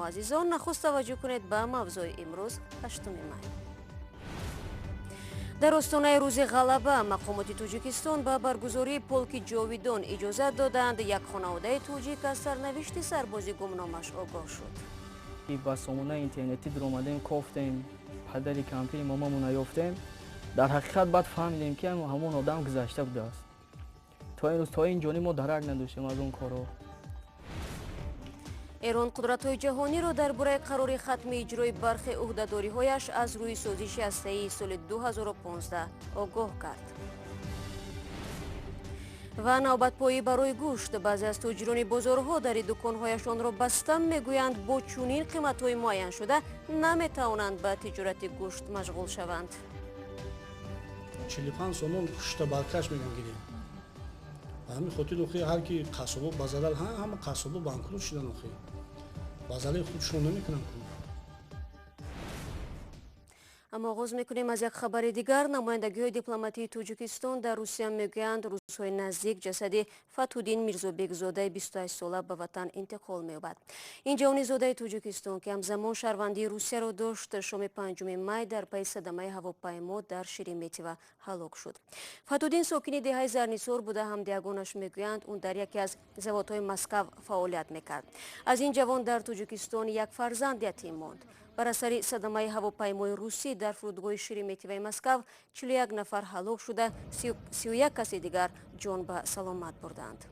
عزیزان نخست توجه کنید به موضوع امروز 8 مای. در آستانه روز غلبه مقامات تاجیکستان به برگزاری پولک جاویدان اجازه دادند. یک خانواده تاجیک از سرنوشت سربازی گمنامش آگاه شد. با سامانه اینترنتی در اومدیم گفتیم پدری کمپیر مامامون یافتیم. در حقیقت بعد فهمیدیم که همون آدم گذشته بوده است. تا این روز تا این جانی ما درک نداشتیم از اون کارو. ایران قدرت‌های جهانی را درباره قرار ختم اجرای برخی عهده‌داری‌هایش از روی سازش هسته‌ای سال 2015 آگاه کرد. و نوبت‌پایی برای گوشت بعضی از تاجران بازارها در دکان‌هایشان را بسته میگویند با چنین قیمت‌های معین شده نمی‌توانند به تجارت گوشت مشغول شوند. 45 сомон пушта баркаш мегам гирем. Ҳамин хотир охи ҳар ки қасобо базалал ҳама қасобо банкрот шудан охи. базалаи худшон намекунанд ку. اما آغاز میکنیم از یک خبر دیگر. نمایندگی‌های دیپلماتی تاجیکستان در روسیه میگویند روزهای نزدیک جسد فتح‌الدین میرزابکزاده 28 ساله به وطن انتقال می‌یابد. این جوان زاده تاجیکستان که همزمان شهروندی روسیه را داشت شام 5 مای در پی صدمه هواپیما در شریمتیو هلاک شد. فتح‌الدین ساکن دهه زرنیسار بوده. همدیگانش میگویند اون در یکی از زوادهای مسکو فعالیت میکرد. از این جوان در تاجیکستان یک فرزند یتیم ماند. بر اثر صدمه هواپیمای روسی در فرودگاه شریمتیو مسکو 41 نفر هلاک شده، 31 کس دیگر جان به سلامت بردند.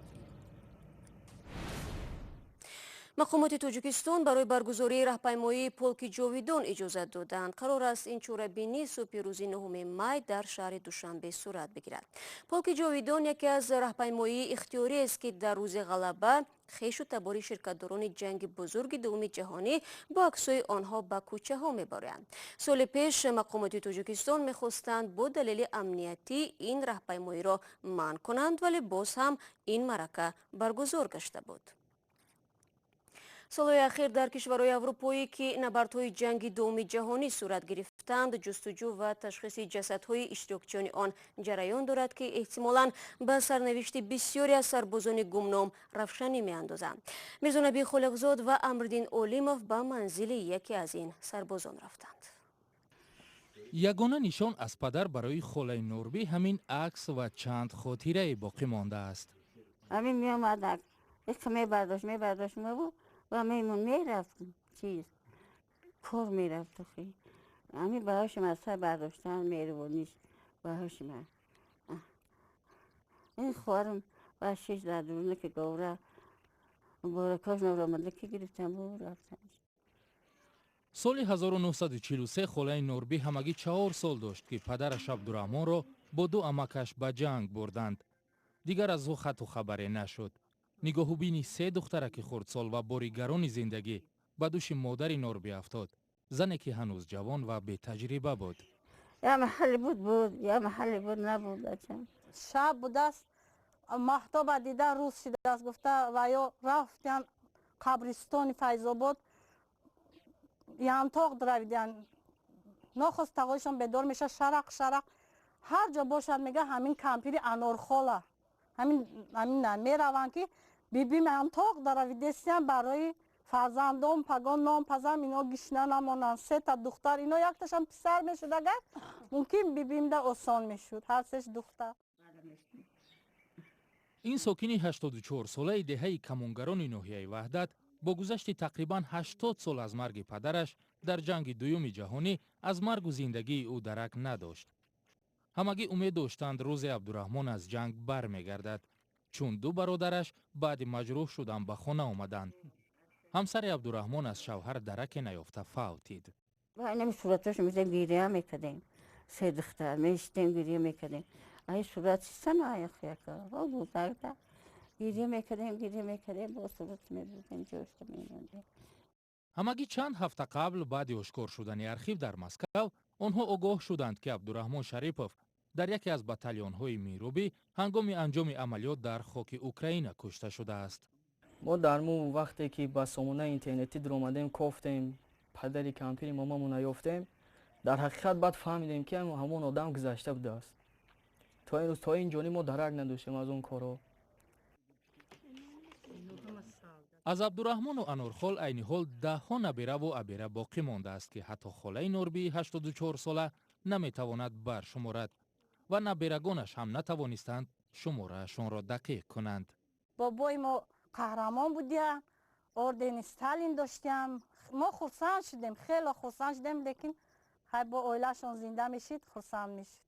مقامات تاجیکستان برای برگزاری راهپیمایی پولک جاویدان اجازه دادند. قرار است این چهاره‌بینی صبح روز 9 مای در شهر دوشنبه صورت بگیرد. پولک جاویدان یکی از راهپیمایی اختیاری است که در روز غلبه خویش و تبار شرکت‌داران جنگ بزرگ دوم جهانی با عکسای آنها به کوچه ها می‌برند. سال پیش مقامات تاجیکستان می‌خواستند با دلیل امنیتی این راهپیمایی را منع کنند، ولی باز هم این معرکه برگزار گشته بود. سالهای اخیر در کشورهای اروپایی که نبردهای جنگ دوم جهانی صورت گرفتند جستجو و تشخیص جسدهای اشتراکچیان آن جریان دارد که احتمالاً به سرنوشت بسیاری از سربازان گمنام روشنی می‌اندازند. میرزا نبی خالقزاد و امرالدین اولیموف به منزل یکی از این سربازان رفتند. یگانه نشان از پدر برای خاله نوربی همین عکس و چند خاطره باقی مانده است. همین می آمد یک میبرداشت ما و میمون میرفت چیز کار میرفت خیلی همین باهاش مسئله برداشتن میروانیش باهاش من این خوارم با 6 درونه که گوره بارکاش نورامده که گرفتم و رفتن. سال 1943 خاله نوربی همگی 4 سال داشت که پدرش عبدالرحمن را با 2 عمکش به جنگ بردند. دیگر از او خط و خبری نشد. نگاه بینی 3 دخترک خردسال و باریگران زندگی به دوش مادر نوربی افتاد. زنی که هنوز جوان و بی تجربه بود. یا محلی بود یا محلی بود نبود. شب بود است محتاب دیده روز شده است گفته و یا رفتن قبرستان فیض‌آباد ینتاق درویدن نخست تقایشان بدار میشه شرق هر جا باشد میگه همین کمپیر انارخاله همین میروند که بیبی ینتاق درویدستیم برای فرزندان پگان نام پزم اینا گشنه نمانند 3 تا دختر اینا یک تاشم پسر میشد اگر ممکن بیبیم ده آسان میشد هر 3 دختر. این ساکن 84 ساله دهه کمانگران ناحیه وحدت با گذشت تقریبا 80 سال از مرگ پدرش در جنگ دوم جهانی از مرگ و زندگی او درک نداشت. همگی امید داشتند روز عبدالرحمن از جنگ برمیگردد چون 2 برادرش بعد مجروح شدن به خانه آمدند. همسر عبدالرحمن از شوهر درک نیافته فوتید. و اینمی صورتش میزیم گیریه میکدیم 3 دختر میشتیم گیریه میکدیم این صورت سن آیا خیاکه و بودرده گیریه میکدیم با صورت میبودیم جوشت میموندیم. همگی چند هفته قبل بعد اشکار شدن ارخیو در مسکو آنها آگاه شدند که عبدالرحمن شریپوف در یکی از بتالیون های میروبی هنگام انجام عملیات در خاک اوکراین کشته شده است. ما در مو وقتی که با سامانه اینترنتی در اومدیم گفتیم پدری کمپیر مامامون یافتیم. در حقیقت بعد فهمیدیم که همون آدم گذشته بوده است. تا این روز تا این جانی ما درک نداشتیم از اون کارو. аз абдурахмону анурхол айни ҳол даҳҳо набираву абира боқӣ мондааст ки ҳатто холаи нурбии 84 сола наметавонад баршуморад ва набирагонаш ҳам натавонистанд шумораашонро дақиқ кунанд. бобои мо қаҳрамон будем, ордени Сталин доштем. мо хурсанд шудем, хело хурсанд шудем, лекин ҳай бо оилашон зинда мешид, хурсанд мешид.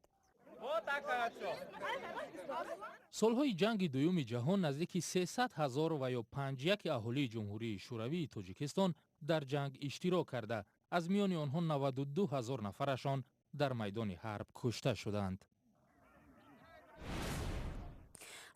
солҳои ҷанги дуюми ҷаҳон наздики 300 000 ва ё 51 аҳолии ҷумҳурии шӯравии тоҷикистон дар ҷанг иштирок карда, аз миёни онҳо 92 000 нафарашон дар майдони ҳарб кушта шуданд.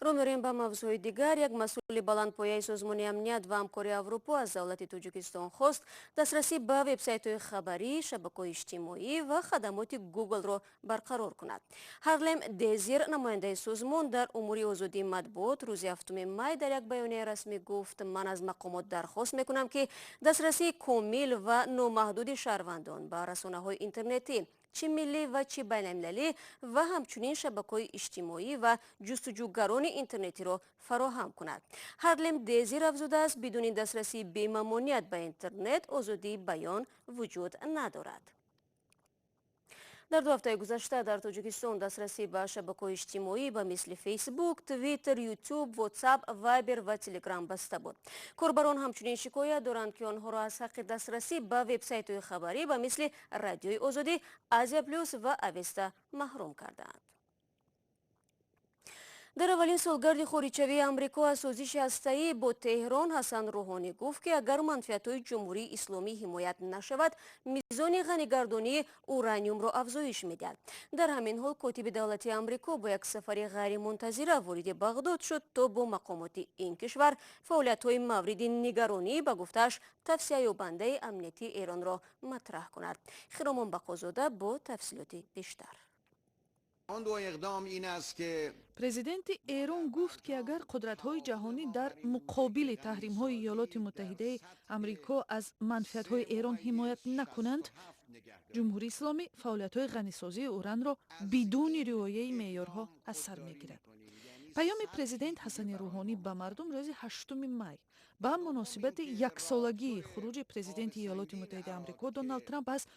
رو می‌ریم به موضوع دیگر. یک مسئول بلندپایه سازمان امنیت و همکاری اروپا از دولت تاجیکستان خواست دسترسی به وبسایت‌های خبری، شبکه‌های اجتماعی و خدمات گوگل را برقرار کند. هارلم دیزیر نماینده سازمان در امور آزادی مطبوعات روز 7 می در یک بیانیه رسمی گفت: من از مقامات درخواست می‌کنم که دسترسی کامل و نامحدود شهروندان به رسانه‌های اینترنتی چی ملی و چی بین‌المللی و همچنین شبکه‌های اجتماعی و جستجوگران اینترنتی را فراهم کند. هارلم دیزیر افزوده است بدون دسترسی به ممانعت به اینترنت آزادی بیان وجود ندارد. در 2 هفته گذشته در تاجیکستان دسترسی به شبکه‌های اجتماعی به مثل فیسبوک، توییتر، یوتیوب، واتساپ، وایبر و تلگرام بسته بود. کاربران همچنین شکایت دارند که آنها را از حق دسترسی به وبسایت‌های خبری به مثل رادیوی آزادی، آزیا پلوس و اوستا محروم کردند. در اولین سالگرد خارجشوی آمریکا از سازش هسته‌ای با تهران، حسن روحانی گفت که اگر منفعت‌های جمهوری اسلامی حمایت نشود، میزان غنی‌گردانی اورانیوم را افزایش می‌دهد. در همین حال کاتب دولتی آمریکا با یک سفر غیرمنتظره وارد بغداد شد تا با مقامات این کشور فعالیت‌های مورد نگرانی به گفتش توصیه یابنده امنیتی ایران را مطرح کند. خرامان بقازاده با تفصیلات بیشتر. آن دو اقدام این است که президент эрон гуфт ки агар қудратҳои ҷаҳонӣ дар муқобили таҳримҳои иёлоти муттаҳидаи амрико аз манфиатҳои эрон ҳимоят накунанд, ҷумҳурии исломӣ фаъолиятҳои ғанисозии уранро бидуни риояи меъёрҳо аз сар мегирад. паёми президент ҳасани рӯҳонӣ ба мардум рӯзи 8 май ба муносибати яксолагии хуруҷи президенти иёлоти муттаҳидаи амрико Доналд Трамп аз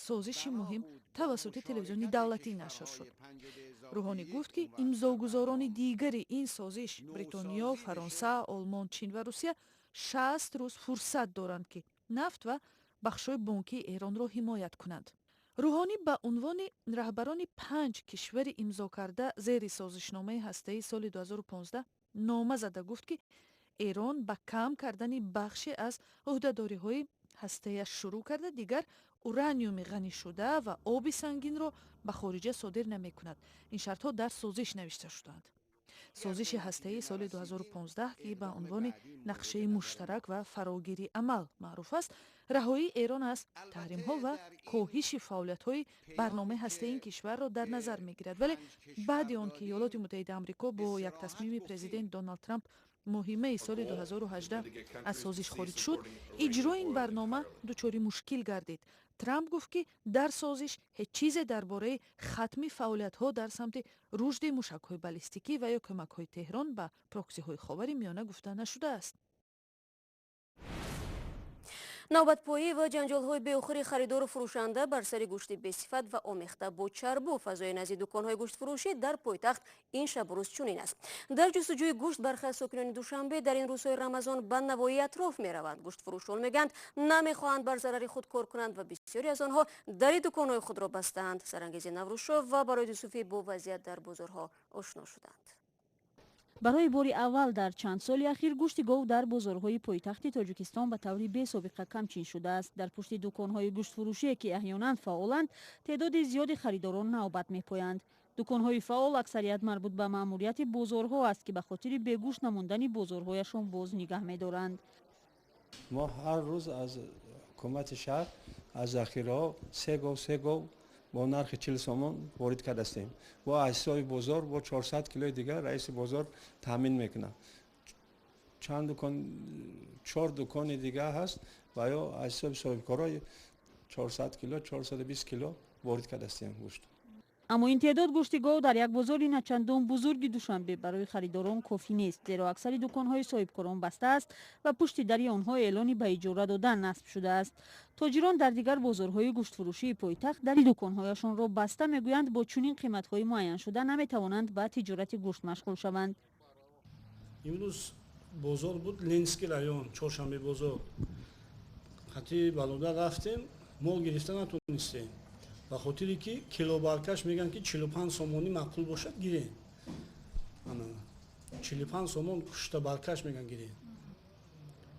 созиши муҳим тавассути телевизиони давлатӣ нашр шуд. рӯҳонӣ гуфт ки имзогузорони дигари ин созиш бритониё, фаронса, олмон, чин ва русия 60 рӯз фурсат доранд ки нафт ва бахшҳои бонкии эронро ҳимоят кунанд. рӯҳонӣ ба унвони раҳбарони 5 кишвари имзокарда зери созишномаи ҳастаи соли 2015 нома зада гуфт ки эрон ба кам кардани бахше аз ӯҳдадориҳои ҳастаияш шурӯъ карда дигар ураниуми ғанишуда ва оби сангинро ба хориҷа содир намекунад. ин шартҳо дар созиш навишта шуданд. созиши ҳастаии соли 2015 ки ба унвони нақшаи муштарак ва фарогирии амал маъруф аст, раҳоии эрон аз таҳримҳо ва коҳиши фаъолиятҳои барномаи ҳастаии ин кишварро дар назар мегирад. вале баъди он ки иёлоти муттаҳидаи амрико бо як тасмими президент Доналд Трамп моҳи майи соли 2018 аз созиш хориҷ шуд, иҷрои ин барнома дучори мушкил гардид. Трамп гуфт ки дар созиш ҳеҷ чизе дар бораи хатми фаъолиятҳо дар самти рушди мушакҳои баллистикӣ ва ё кӯмакҳои Теҳрон ба проксиҳои ховари миёна гуфта нашудааст. نوبتپایی و جنجال‌های بی‌آخر خریدار و فروشنده بر سر گوشت بی‌صفت و آمیخته با چرب و فضای نزد دکان‌های گوشت فروشی در پایتخت این شب و روز چنین است. در جستجوی گوشت برخی از ساکنان دوشنبه در این روزهای رمضان به نواحی اطراف می‌روند. گوشت فروشان میگویند نمی‌خواهند بر ضرر خود کار کنند و بسیاری از آنها در دکان‌های خود را بستند. سرانگیز نوروزشاه و برای یوسفی با وضعیت در بازارها آشنا شدند. барои бори аввал дар чанд соли ахир гӯшти гов дар бозорҳои пойтахти тоҷикистон ба таври бесобиқа камчин шудааст. дар пушти дуконҳои гӯштфурӯшие ки аҳёнан фаъоланд, теъдоди зиёди харидорон навбат мепоянд. дуконҳои фаъол аксарият марбут ба маъмурияти бозорҳо аст ки ба хотири бегӯшт намондани бозорҳояшон боз нигаҳ медоранд. мо ҳар рӯз аз ҳукумати шаҳр аз захираҳо се гов با نرخ 40 سومون وارد کرده هستیم. با اجزای بازار با 400 کیلوی دیگر رئیس بازار تامین میکنه. چند دکان 4 دکان دیگه هست و یا اجزای صاحبکارای 400 کیلو 420 کیلو وارد کرده هستیم گوشت. аммо ин теъдод гӯшти гов дар як бозори начандон бузурги душанбе барои харидорон кофӣ нест, зеро аксари дуконҳои соҳибкорон баста аст ва пушти дари онҳо эълони ба иҷора додан насб шудааст. тоҷирон дар дигар бозорҳои гӯштфурӯшии пойтахт дари дуконҳояшонро баста мегӯянд бо чунин қиматҳои муайяншуда наметавонанд ба тиҷорати гӯшт машғул шаванд. имрӯз бозор буд, ленинский район, чоршанбе бозор. хати балода рафтем, мол гирифта натонистем. ба хотире ки килобаркаш мегӯянд ки 45 сомонӣ маъқул бошад гирем. 45 сомон кушта баркаш мегӯянд гирем.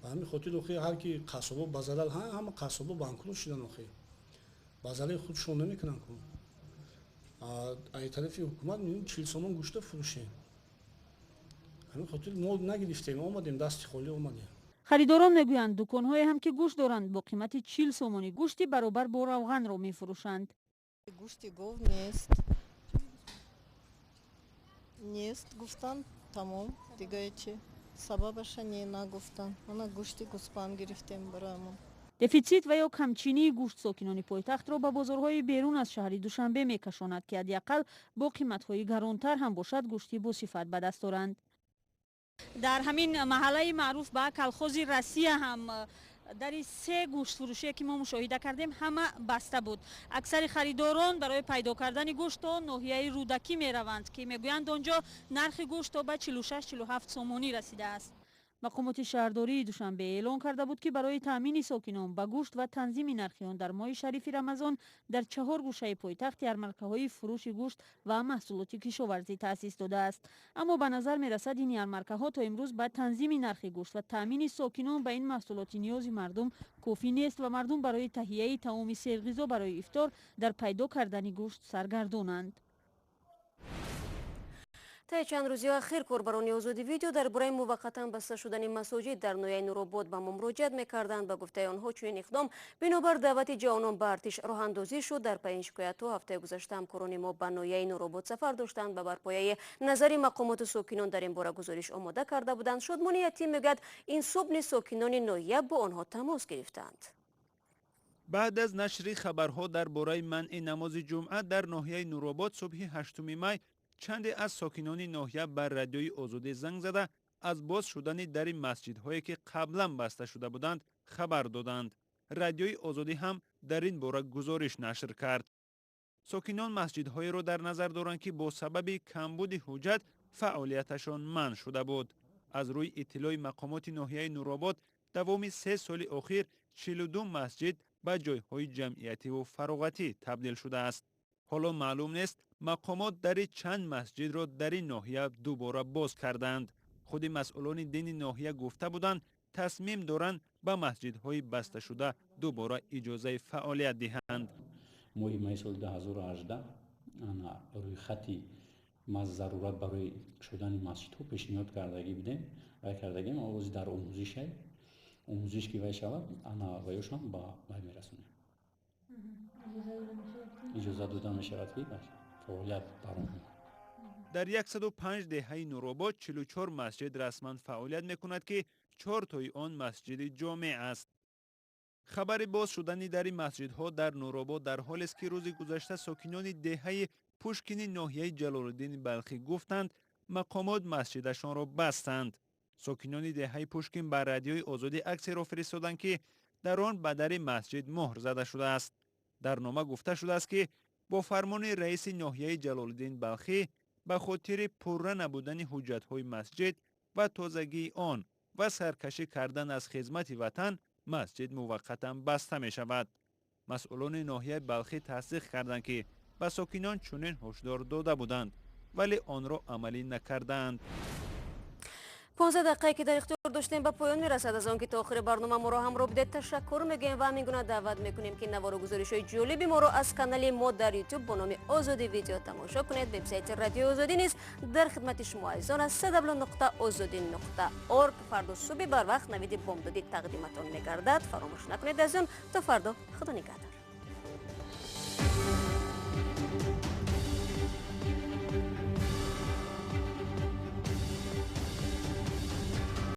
ба ҳамин хотир охи ҳар ки қасобо ба зарал ҳама қасобо банкрот шудан охи. ба зарали худшон намекунанд ку. аз тарафи ҳукумат мин 40 сомон гӯшта фурӯшем. ҳамин хотир мол нагирифтем, омадем дасти холӣ омадем. харидорон мегӯянд дуконҳое ҳам ки гӯшт доранд бо қимати 40 сомонӣ гӯшти баробар бо равғанро мефурӯшанд. гӯшти гов нест гуфтан тамом, дигаи чи сабабаша не нагуфтан. ана гӯшти гӯспан гирифтем бароямон. дефитсит ва ё камчинии гӯшт сокинони пойтахтро ба бозорҳои берун аз шаҳри душанбе мекашонад ки ҳадиақал бо қиматҳои гаронтар ҳам бошад гӯшти босифат ба даст оранд. дар ҳамин маҳаллаи маъруф ба калхози россия ҳам дари се гӯштфурӯшие ки мо мушоҳида кардем ҳама баста буд. аксари харидорон барои пайдо кардани гӯшт то ноҳияи рӯдакӣ мераванд ки мегӯянд онҷо нархи гӯшт то ба 46-47 сомонӣ расидааст. мақомоти шаҳрдории душанбе эълон карда буд ки барои таъмини сокинон ба гӯшт ва танзими нархи он дар моҳи шарифи рамазон дар 4 гӯшаи пойтахт ярмаркаҳои фурӯши гӯшт ва маҳсулоти кишоварзӣ таъсис додааст. аммо ба назар мерасад ин ярмаркаҳо то имрӯз ба танзими нархи гӯшт ва таъмини сокинон ба ин маҳсулоти ниёзи мардум кофӣ нест ва мардум барои таҳияи таоми серғизо барои ифтор дар пайдо кардани гӯшт саргардонанд. таи чанд рӯзи ахир корбарони озоди видео дар бораи муваққатан баста шудани масоҷид дар ноҳияи нуробод ба мо муроҷиат мекарданд. ба гуфтаи онҳо чунин иқдом бинобар даъвати ҷавонон ба артиш роҳандозӣ шуд. дар паин шикоятҳо ҳафтаи гузашта ҳамкорони мо ба ноҳияи нуробод сафар доштанд ба барпояи назари мақомоту сокинон дар ин бора гузориш омода карда буданд. шодмони ятим мегӯяд инсобни сокинони ноҳия бо онҳо тамос гирифтанд. баъд аз нашри хабарҳо дар бораи манъи намози ҷумъа дар ноҳияи нуробод субҳи 8 май чанде аз сокинони ноҳия ба радиои озодӣ занг зада аз боз шудани дари масҷидҳое ки қаблан баста шуда буданд хабар доданд. радиои озодӣ ҳам дар ин бора гузориш нашр кард. сокинон масҷидҳоеро дар назар доранд ки бо сабаби камбуди ҳуҷҷат фаъолияташон манъ шуда буд. аз рӯи иттилои мақомоти ноҳияи нуробод давоми 3 соли охир 42 масҷид ба ҷойҳои ҷамъиятиву фароғатӣ табдил шудааст. ҳоло маълум нест мақомот дари чанд масҷидро дар ин ноҳия дубора боз карданд. худи масъулони дини ноҳия гуфта буданд тасмим доранд ба масҷидҳои басташуда дубора иҷозаи фаъолият диҳанд. моҳи майи соли 2018 рӯйхати зарурат барои шудани масҷидҳо пешниҳод кардагӣ будем ва кардагим овози дар омӯзиш ки вай шавад ваёшон ба вай мерасонем. иҷоза дода мешавад ки фаъолият баромад. дар 105 деҳаи нуробод 44 масҷид расман фаъолият мекунад ки 4 тои он масҷиди ҷомеъ аст. хабари боз шудани дари масҷидҳо дар нуробод дар ҳолест ки рӯзи гузашта сокинони деҳаи пушкини ноҳияи ҷалолиддини балхӣ гуфтанд мақомот масҷидашонро бастанд. сокинони деҳаи пушкин ба радиои озодӣ аксеро фиристоданд ки дар он ба дари масҷид муҳр зада шудааст. дар нома гуфта шудааст ки бо фармони раиси ноҳияи ҷалолиддин балхӣ ба хотири пурра набудани ҳуҷҷатҳои масҷид ва тозагии он ва саркашӣ кардан аз хизмати ватан масҷид муваққатан баста мешавад. масъулони ноҳияи балхӣ тасдиқ карданд ки ба сокинон чунин ҳушдор дода буданд вале онро амалӣ накарданд. 15 дақиқае ки дар ихтиёр доштем ба поён мерасад. аз он ки то охири барнома моро ҳамроҳ будед ташаккур мегӯем ва ҳамин гуна даъват мекунем ки навору гузоришҳои ҷолиби моро аз канали мо дар ютуб бо номи озоди видео тамошо кунед. вебсайти радиои озодӣ низ дар хидмати шумо азизон аз www.ozodi.org. фардо субҳи барвақт навиди бомдодӣ тақдиматон мегардад. фаромӯш накунед азизон. то фардо худо нигаҳдор.